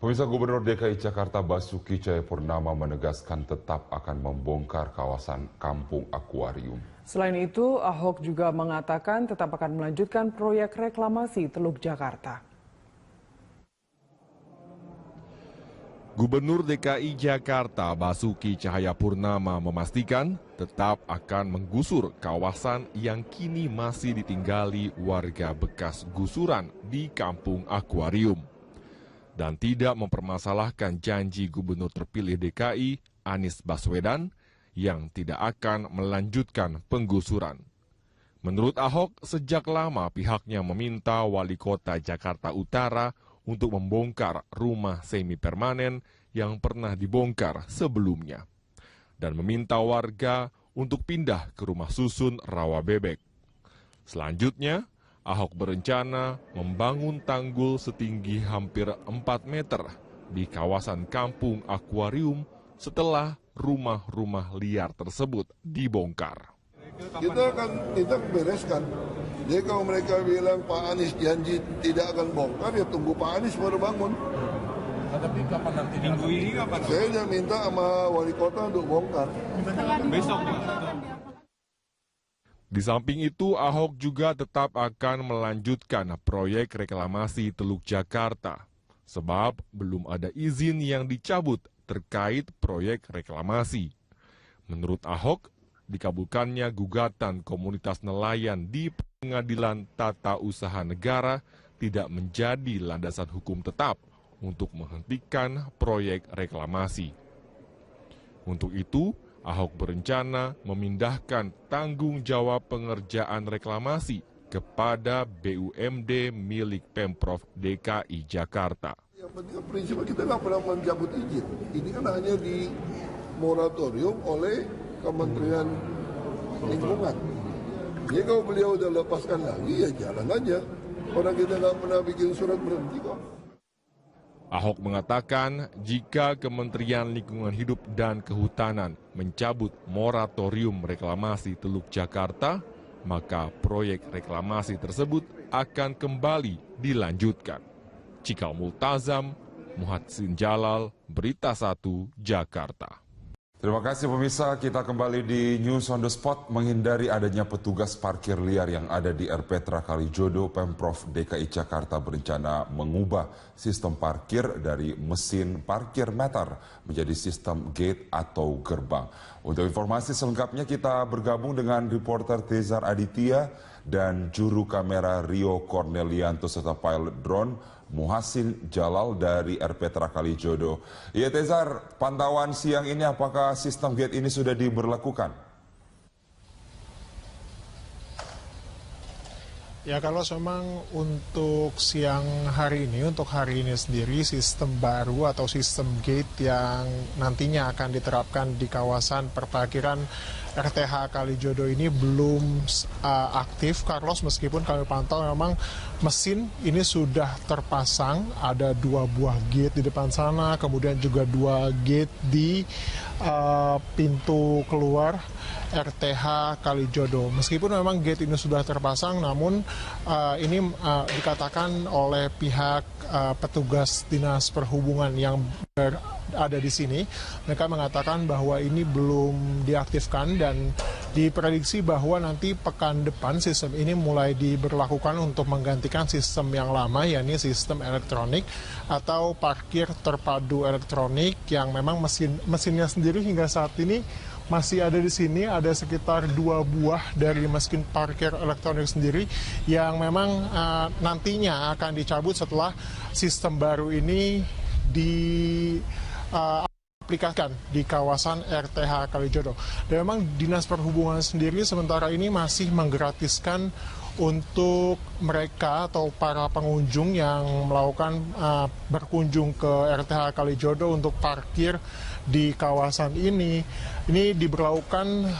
Pemirsa, Gubernur DKI Jakarta Basuki Cahayapurnama menegaskan tetap akan membongkar kawasan Kampung Akuarium. Selain itu, Ahok juga mengatakan tetap akan melanjutkan proyek reklamasi Teluk Jakarta. Gubernur DKI Jakarta Basuki Cahayapurnama memastikan tetap akan menggusur kawasan yang kini masih ditinggali warga bekas gusuran di Kampung Akuarium. Dan tidak mempermasalahkan janji Gubernur terpilih DKI Anies Baswedan yang tidak akan melanjutkan penggusuran. Menurut Ahok, sejak lama pihaknya meminta Wali Kota Jakarta Utara untuk membongkar rumah semi permanen yang pernah dibongkar sebelumnya dan meminta warga untuk pindah ke rumah susun rawa bebek. Selanjutnya, Ahok berencana membangun tanggul setinggi hampir 4 meter di kawasan Kampung Akuarium setelah rumah-rumah liar tersebut dibongkar. Kita bereskan. Jadi kalau mereka bilang Pak Anies janji tidak akan bongkar, ya tunggu Pak Anies baru bangun. Tapi kapan nanti? Minggu ini kapan? Saya sudah minta sama wali kota untuk bongkar. Besok. Di samping itu, Ahok juga tetap akan melanjutkan proyek reklamasi Teluk Jakarta, sebab belum ada izin yang dicabut terkait proyek reklamasi. Menurut Ahok, dikabulkannya gugatan komunitas nelayan di Pengadilan Tata Usaha Negara tidak menjadi landasan hukum tetap untuk menghentikan proyek reklamasi. Untuk itu, Ahok berencana memindahkan tanggung jawab pengerjaan reklamasi kepada BUMD milik Pemprov DKI Jakarta. Yang penting prinsipnya kita nggak pernah mencabut izin. Ini kan hanya di moratorium oleh Kementerian Lingkungan. Jadi kalau beliau udah lepaskan lagi, ya jalan aja. Orang kita nggak pernah bikin surat berhenti kok. Ahok mengatakan jika Kementerian Lingkungan Hidup dan Kehutanan mencabut moratorium reklamasi Teluk Jakarta, maka proyek reklamasi tersebut akan kembali dilanjutkan. Cikal Multazam, Muhadsin Jalal, Berita 1, Jakarta. Terima kasih pemirsa, kita kembali di News on the Spot. Menghindari adanya petugas parkir liar yang ada di Erpetra Kalijodo, Pemprov DKI Jakarta berencana mengubah sistem parkir dari mesin parkir meter menjadi sistem gate atau gerbang. Untuk informasi selengkapnya kita bergabung dengan reporter Tezar Aditya dan juru kamera Rio Cornelianto serta pilot drone Muhadsin Jalal dari Erpetra Kalijodo. Ya Tezar, pantauan siang ini apakah sistem gate ini sudah diberlakukan? Ya, kalau memang untuk siang hari ini, untuk hari ini sendiri sistem baru atau sistem gate yang nantinya akan diterapkan di kawasan perparkiran RTH Kalijodo ini belum aktif, Carlos, meskipun kami pantau memang mesin ini sudah terpasang, ada 2 buah gate di depan sana, kemudian juga 2 gate di pintu keluar RTH Kalijodo. Meskipun memang gate ini sudah terpasang, namun ini dikatakan oleh pihak petugas Dinas Perhubungan yang ada di sini, mereka mengatakan bahwa ini belum diaktifkan dan diprediksi bahwa nanti pekan depan sistem ini mulai diberlakukan untuk menggantikan sistem yang lama, yakni sistem elektronik atau parkir terpadu elektronik yang memang mesinnya sendiri hingga saat ini masih ada di sini, ada sekitar 2 buah dari mesin parkir elektronik sendiri yang memang nantinya akan dicabut setelah sistem baru ini diaplikasikan di kawasan RTH Kalijodo. Dan memang Dinas Perhubungan sendiri sementara ini masih menggratiskan untuk mereka atau para pengunjung yang melakukan berkunjung ke RTH Kalijodo untuk parkir di kawasan ini diberlakukan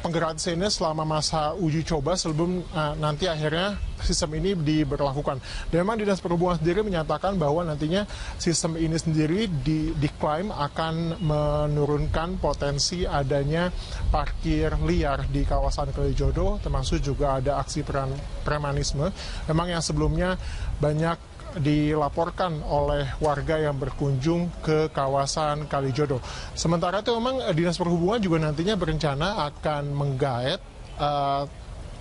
penggratisannya selama masa uji coba sebelum nanti akhirnya sistem ini diberlakukan. Dan memang Dinas Perhubungan sendiri menyatakan bahwa nantinya sistem ini sendiri diklaim akan menurunkan potensi adanya parkir liar di kawasan Kalijodo, termasuk juga ada aksi premanisme. Memang yang sebelumnya banyak dilaporkan oleh warga yang berkunjung ke kawasan Kalijodo. Sementara itu memang Dinas Perhubungan juga nantinya berencana akan menggaet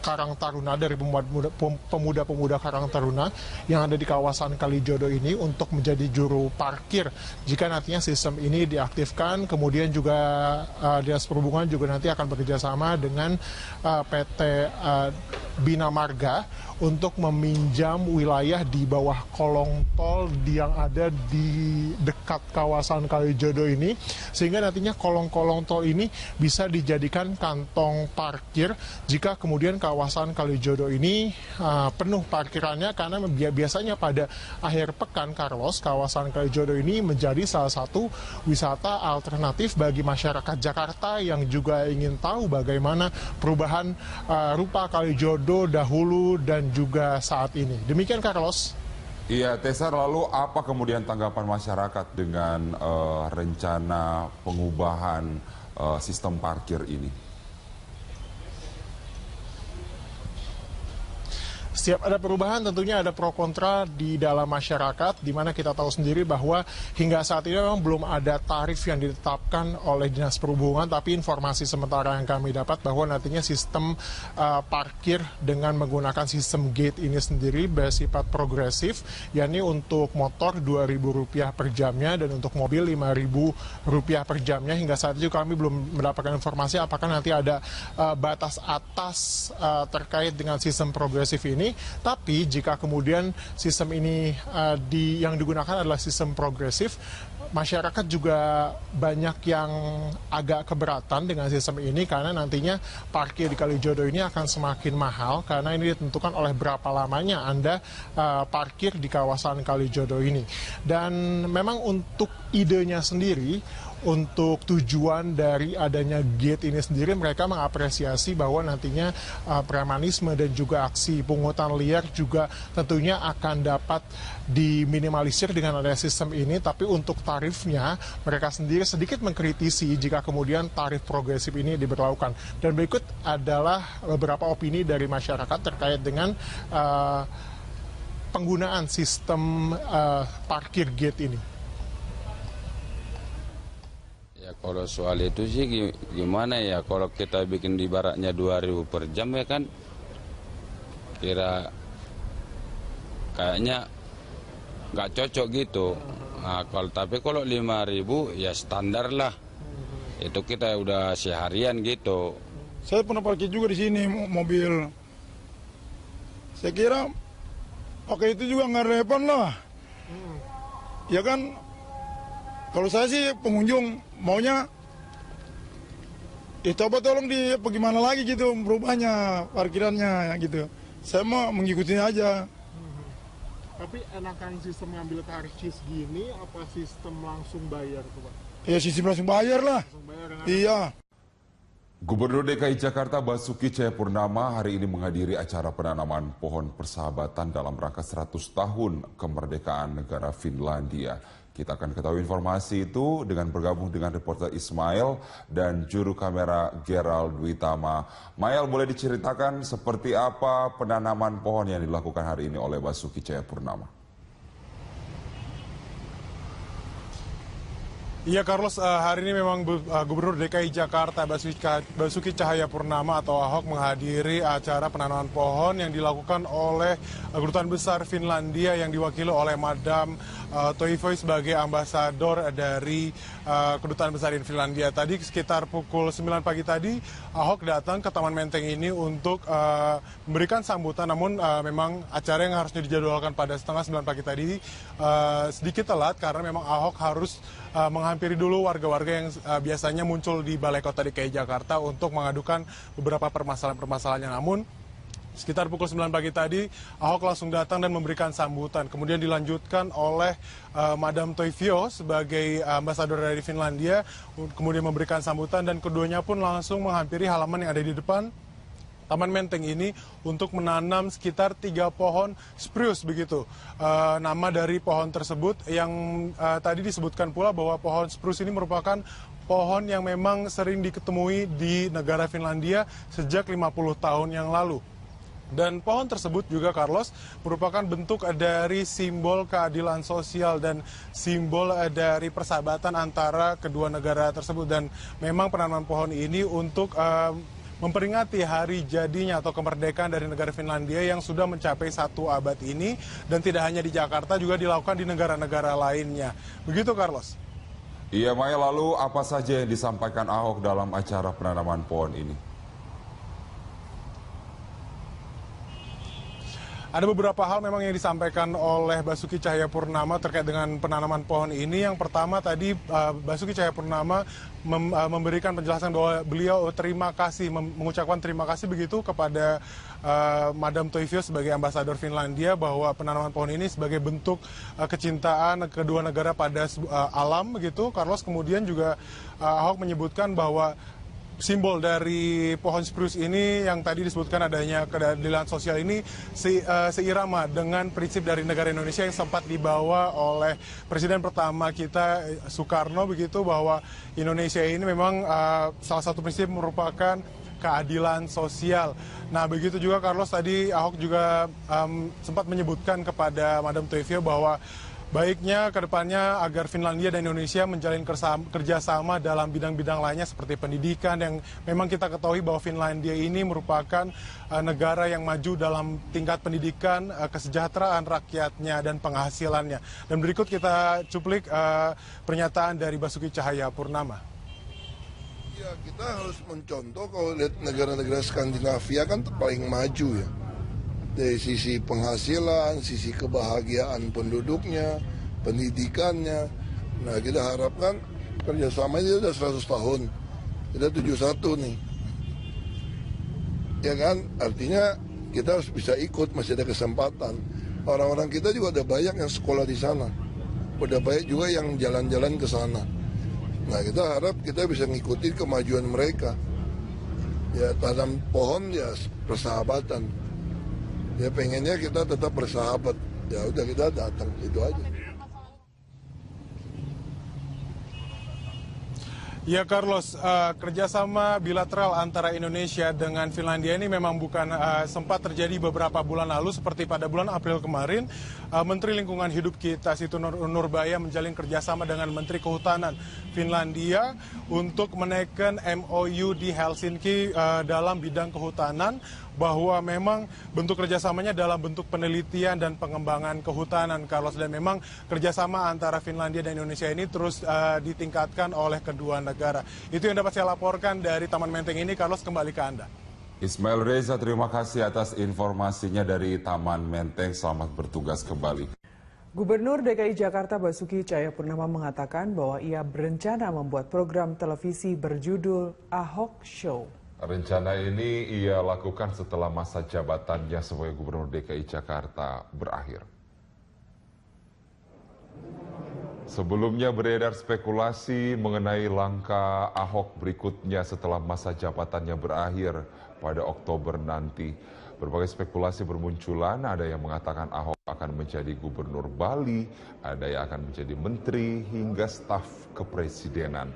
Karang Taruna dari pemuda-pemuda Karang Taruna yang ada di kawasan Kalijodo ini untuk menjadi juru parkir. Jika nantinya sistem ini diaktifkan, kemudian juga Dinas Perhubungan juga nanti akan bekerjasama dengan PT Bina Marga untuk meminjam wilayah di bawah kolong tol yang ada di dekat kawasan Kalijodo ini, sehingga nantinya kolong-kolong tol ini bisa dijadikan kantong parkir jika kemudian kawasan Kalijodo ini penuh parkirannya, karena biasanya pada akhir pekan, Carlos, kawasan Kalijodo ini menjadi salah satu wisata alternatif bagi masyarakat Jakarta yang juga ingin tahu bagaimana perubahan rupa Kalijodo dahulu dan juga saat ini. Demikian, Carlos. Iya, Tessa, lalu apa kemudian tanggapan masyarakat dengan rencana pengubahan sistem parkir ini? Setiap ada perubahan tentunya ada pro kontra di dalam masyarakat, di mana kita tahu sendiri bahwa hingga saat ini memang belum ada tarif yang ditetapkan oleh Dinas Perhubungan, tapi informasi sementara yang kami dapat bahwa nantinya sistem parkir dengan menggunakan sistem gate ini sendiri bersifat progresif, yakni untuk motor Rp2.000 per jamnya dan untuk mobil Rp5.000 per jamnya. Hingga saat itu kami belum mendapatkan informasi apakah nanti ada batas atas terkait dengan sistem progresif ini. Tapi jika kemudian sistem ini yang digunakan adalah sistem progresif, masyarakat juga banyak yang agak keberatan dengan sistem ini karena nantinya parkir di Kalijodo ini akan semakin mahal karena ini ditentukan oleh berapa lamanya Anda parkir di kawasan Kalijodo ini. Dan memang untuk idenya sendiri, untuk tujuan dari adanya gate ini sendiri, mereka mengapresiasi bahwa nantinya premanisme dan juga aksi pungutan liar juga tentunya akan dapat diminimalisir dengan adanya sistem ini. Tapi untuk tarifnya, mereka sendiri sedikit mengkritisi jika kemudian tarif progresif ini diberlakukan. Dan berikut adalah beberapa opini dari masyarakat terkait dengan penggunaan sistem parkir gate ini. Ya kalau soal itu sih gimana ya, kalau kita bikin di baratnya 2.000 per jam ya kan kayaknya nggak cocok gitu. Nah, tapi kalau 5.000 ya standar lah. Itu kita udah seharian gitu. Saya pernah parkir juga di sini mobil. Saya kira pakai itu juga nggak relevan lah. Ya kan. Kalau saya sih pengunjung maunya ya coba tolong bagaimana lagi gitu berubahnya parkirannya ya gitu. Saya mau mengikuti aja. Tapi enakan sistem ngambil tarif CIS gini apa sistem langsung bayar tuh, Pak? Ya sistem langsung bayar lah. Iya. Gubernur DKI Jakarta Basuki Cahayapurnama hari ini menghadiri acara penanaman pohon persahabatan dalam rangka 100 tahun kemerdekaan negara Finlandia. Kita akan ketahui informasi itu dengan bergabung dengan reporter Ismail dan juru kamera Gerald Dwitama. Mael, boleh diceritakan seperti apa penanaman pohon yang dilakukan hari ini oleh Basuki Cahayapurnama? Iya, Carlos, hari ini memang Gubernur DKI Jakarta Basuki Cahayapurnama atau Ahok menghadiri acara penanaman pohon yang dilakukan oleh Kedutaan Besar Finlandia yang diwakili oleh Madam Toivoi sebagai ambasador dari Kedutaan Besar di Finlandia. Tadi sekitar pukul 9 pagi tadi, Ahok datang ke Taman Menteng ini untuk memberikan sambutan, namun memang acara yang harusnya dijadwalkan pada setengah 9 pagi tadi sedikit telat karena memang Ahok harus menghampiri dulu warga-warga yang biasanya muncul di Balai Kota DKI Jakarta untuk mengadukan beberapa permasalahan-permasalahannya. Namun sekitar pukul 9 pagi tadi, Ahok langsung datang dan memberikan sambutan. Kemudian dilanjutkan oleh Madam Toivio sebagai ambasador dari Finlandia, kemudian memberikan sambutan dan keduanya pun langsung menghampiri halaman yang ada di depan Taman Menteng ini untuk menanam sekitar 3 pohon spruce begitu. Nama dari pohon tersebut yang tadi disebutkan pula bahwa pohon spruce ini merupakan pohon yang memang sering diketemui di negara Finlandia sejak 50 tahun yang lalu. Dan pohon tersebut juga, Carlos, merupakan bentuk dari simbol keadilan sosial dan simbol dari persahabatan antara kedua negara tersebut. Dan memang penanaman pohon ini untuk memperingati hari jadinya atau kemerdekaan dari negara Finlandia yang sudah mencapai 1 abad ini. Dan tidak hanya di Jakarta, juga dilakukan di negara-negara lainnya. Begitu, Carlos. Iya, Maya, lalu apa saja yang disampaikan Ahok dalam acara penanaman pohon ini? Ada beberapa hal memang yang disampaikan oleh Basuki Cahayapurnama terkait dengan penanaman pohon ini. Yang pertama tadi Basuki Cahayapurnama memberikan penjelasan bahwa beliau mengucapkan terima kasih begitu kepada Madam Toivio sebagai ambasador Finlandia, bahwa penanaman pohon ini sebagai bentuk kecintaan kedua negara pada alam begitu. Carlos, kemudian juga Ahok menyebutkan bahwa simbol dari pohon spruce ini yang tadi disebutkan adanya keadilan sosial ini seirama dengan prinsip dari negara Indonesia yang sempat dibawa oleh Presiden pertama kita Soekarno begitu, bahwa Indonesia ini memang salah satu prinsip merupakan keadilan sosial. Nah, begitu juga Carlos, tadi Ahok juga sempat menyebutkan kepada Madam Toivio bahwa baiknya ke depannya agar Finlandia dan Indonesia menjalin kerjasama dalam bidang-bidang lainnya seperti pendidikan, yang memang kita ketahui bahwa Finlandia ini merupakan negara yang maju dalam tingkat pendidikan, kesejahteraan rakyatnya, dan penghasilannya. Dan berikut kita cuplik pernyataan dari Basuki Cahayapurnama. Ya, kita harus mencontoh. Kalau lihat negara-negara Skandinavia kan paling maju ya. Dari sisi penghasilan, sisi kebahagiaan penduduknya, pendidikannya. Nah, kita harapkan kerjasama ini sudah 100 tahun. Kita 71 nih. Ya kan, artinya kita harus bisa ikut, masih ada kesempatan. Orang-orang kita juga ada banyak yang sekolah di sana. Udah banyak juga yang jalan-jalan ke sana. Nah, kita harap kita bisa ngikutin kemajuan mereka. Ya, tanam pohon ya persahabatan. Ya, pengennya kita tetap bersahabat. Ya udah, kita datang, itu aja. Ya, Carlos, kerjasama bilateral antara Indonesia dengan Finlandia ini memang bukan sempat terjadi beberapa bulan lalu. Seperti pada bulan April kemarin, Menteri Lingkungan Hidup kita, Situ Nurbaya, menjalin kerjasama dengan Menteri Kehutanan Finlandia untuk menaikkan MOU di Helsinki dalam bidang kehutanan, bahwa memang bentuk kerjasamanya dalam bentuk penelitian dan pengembangan kehutanan, Carlos. Dan memang kerjasama antara Finlandia dan Indonesia ini terus ditingkatkan oleh kedua negara. Itu yang dapat saya laporkan dari Taman Menteng ini. Carlos, kembali ke Anda. Ismail Reza, terima kasih atas informasinya dari Taman Menteng. Selamat bertugas kembali. Gubernur DKI Jakarta Basuki Cahayapurnama mengatakan bahwa ia berencana membuat program televisi berjudul Ahok Show. Rencana ini ia lakukan setelah masa jabatannya sebagai Gubernur DKI Jakarta berakhir. Sebelumnya beredar spekulasi mengenai langkah Ahok berikutnya setelah masa jabatannya berakhir pada Oktober nanti. Berbagai spekulasi bermunculan, ada yang mengatakan Ahok akan menjadi Gubernur Bali, ada yang akan menjadi menteri hingga staf kepresidenan.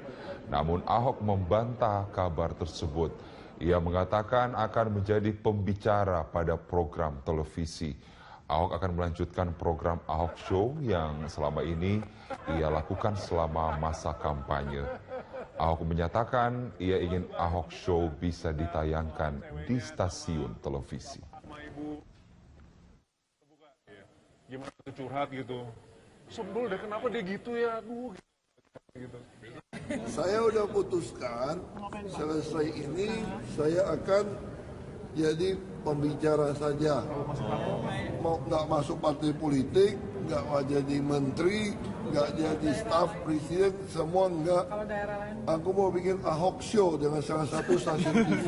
Namun Ahok membantah kabar tersebut. Ia mengatakan akan menjadi pembicara pada program televisi. Ahok akan melanjutkan program Ahok Show yang selama ini ia lakukan selama masa kampanye. Ahok menyatakan ia ingin Ahok Show bisa ditayangkan di stasiun televisi. Gimana curhat gitu. Sebel deh, kenapa dia gitu ya? Aduh, gitu. Saya udah putuskan, selesai ini saya akan jadi pembicara saja. Mau nggak masuk partai politik, nggak mau jadi menteri, nggak jadi staf presiden, semua nggak. Aku mau bikin Ahok Show dengan salah satu stasiun TV.